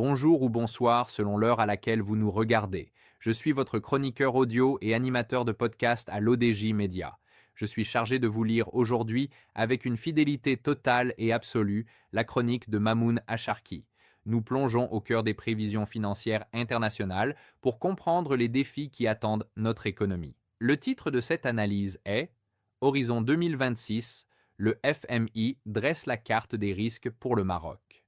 bonjour ou bonsoir selon l'heure à laquelle vous nous regardez. Je suis votre chroniqueur audio et animateur de podcast à l'ODJ Média. Je suis chargé de vous lire aujourd'hui, avec une fidélité totale et absolue, la chronique de Mamoun Acharki. Nous plongeons au cœur des prévisions financières internationales pour comprendre les défis qui attendent notre économie. Le titre de cette analyse est Horizon 2026, le FMI dresse la carte des risques pour le Maroc.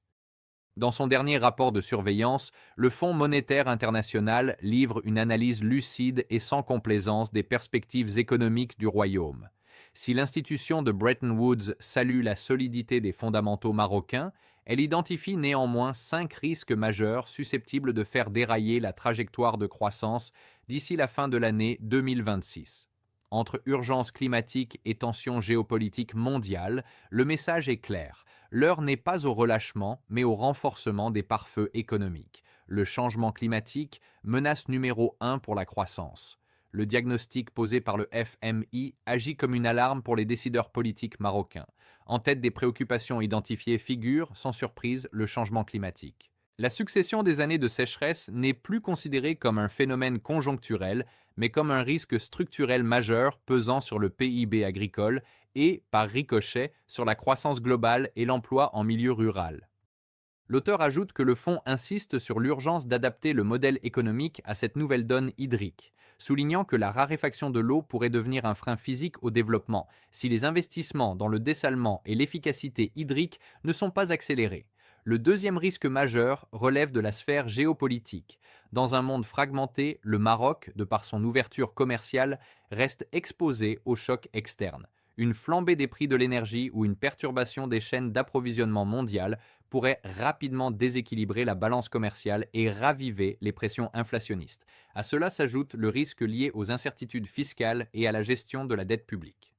Dans son dernier rapport de surveillance, le Fonds monétaire international livre une analyse lucide et sans complaisance des perspectives économiques du royaume. Si l'institution de Bretton Woods salue la solidité des fondamentaux marocains, elle identifie néanmoins 5 risques majeurs susceptibles de faire dérailler la trajectoire de croissance d'ici la fin de l'année 2026. Entre urgence climatique et tensions géopolitiques mondiales, le message est clair. L'heure n'est pas au relâchement, mais au renforcement des pare-feux économiques. Le changement climatique, menace numéro 1 pour la croissance. Le diagnostic posé par le FMI agit comme une alarme pour les décideurs politiques marocains. En tête des préoccupations identifiées figure, sans surprise, le changement climatique. La succession des années de sécheresse n'est plus considérée comme un phénomène conjoncturel, mais comme un risque structurel majeur pesant sur le PIB agricole et, par ricochet, sur la croissance globale et l'emploi en milieu rural. L'auteur ajoute que le fonds insiste sur l'urgence d'adapter le modèle économique à cette nouvelle donne hydrique, soulignant que la raréfaction de l'eau pourrait devenir un frein physique au développement si les investissements dans le dessalement et l'efficacité hydrique ne sont pas accélérés. Le deuxième risque majeur relève de la sphère géopolitique. Dans un monde fragmenté, le Maroc, de par son ouverture commerciale, reste exposé aux chocs externes. Une flambée des prix de l'énergie ou une perturbation des chaînes d'approvisionnement mondiales pourrait rapidement déséquilibrer la balance commerciale et raviver les pressions inflationnistes. À cela s'ajoute le risque lié aux incertitudes fiscales et à la gestion de la dette publique.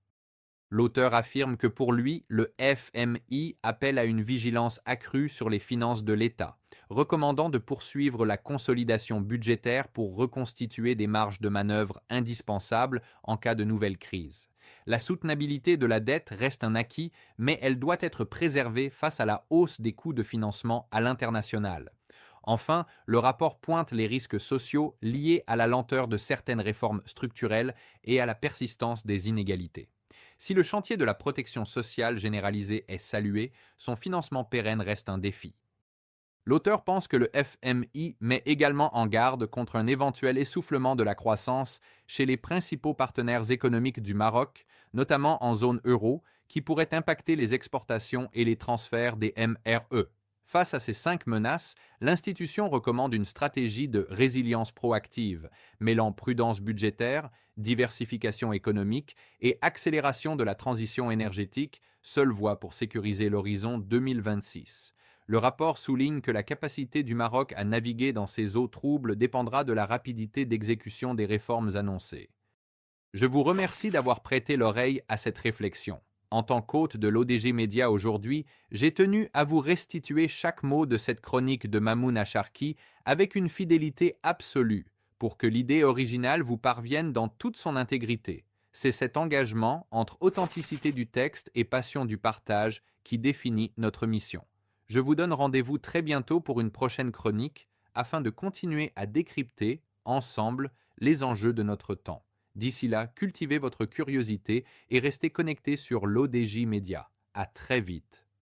L'auteur affirme que pour lui, le FMI appelle à une vigilance accrue sur les finances de l'État, recommandant de poursuivre la consolidation budgétaire pour reconstituer des marges de manœuvre indispensables en cas de nouvelle crise. La soutenabilité de la dette reste un acquis, mais elle doit être préservée face à la hausse des coûts de financement à l'international. Enfin, le rapport pointe les risques sociaux liés à la lenteur de certaines réformes structurelles et à la persistance des inégalités. Si le chantier de la protection sociale généralisée est salué, son financement pérenne reste un défi. L'auteur pense que le FMI met également en garde contre un éventuel essoufflement de la croissance chez les principaux partenaires économiques du Maroc, notamment en zone euro, qui pourrait impacter les exportations et les transferts des MRE. Face à ces 5 menaces, l'institution recommande une stratégie de résilience proactive, mêlant prudence budgétaire, diversification économique et accélération de la transition énergétique, seule voie pour sécuriser l'horizon 2026. Le rapport souligne que la capacité du Maroc à naviguer dans ces eaux troubles dépendra de la rapidité d'exécution des réformes annoncées. Je vous remercie d'avoir prêté l'oreille à cette réflexion. En tant qu'hôte de l'ODG Média aujourd'hui, j'ai tenu à vous restituer chaque mot de cette chronique de Mamoun Acharki avec une fidélité absolue pour que l'idée originale vous parvienne dans toute son intégrité. C'est cet engagement entre authenticité du texte et passion du partage qui définit notre mission. Je vous donne rendez-vous très bientôt pour une prochaine chronique afin de continuer à décrypter, ensemble, les enjeux de notre temps. D'ici là, cultivez votre curiosité et restez connectés sur l'ODJ Média. À très vite.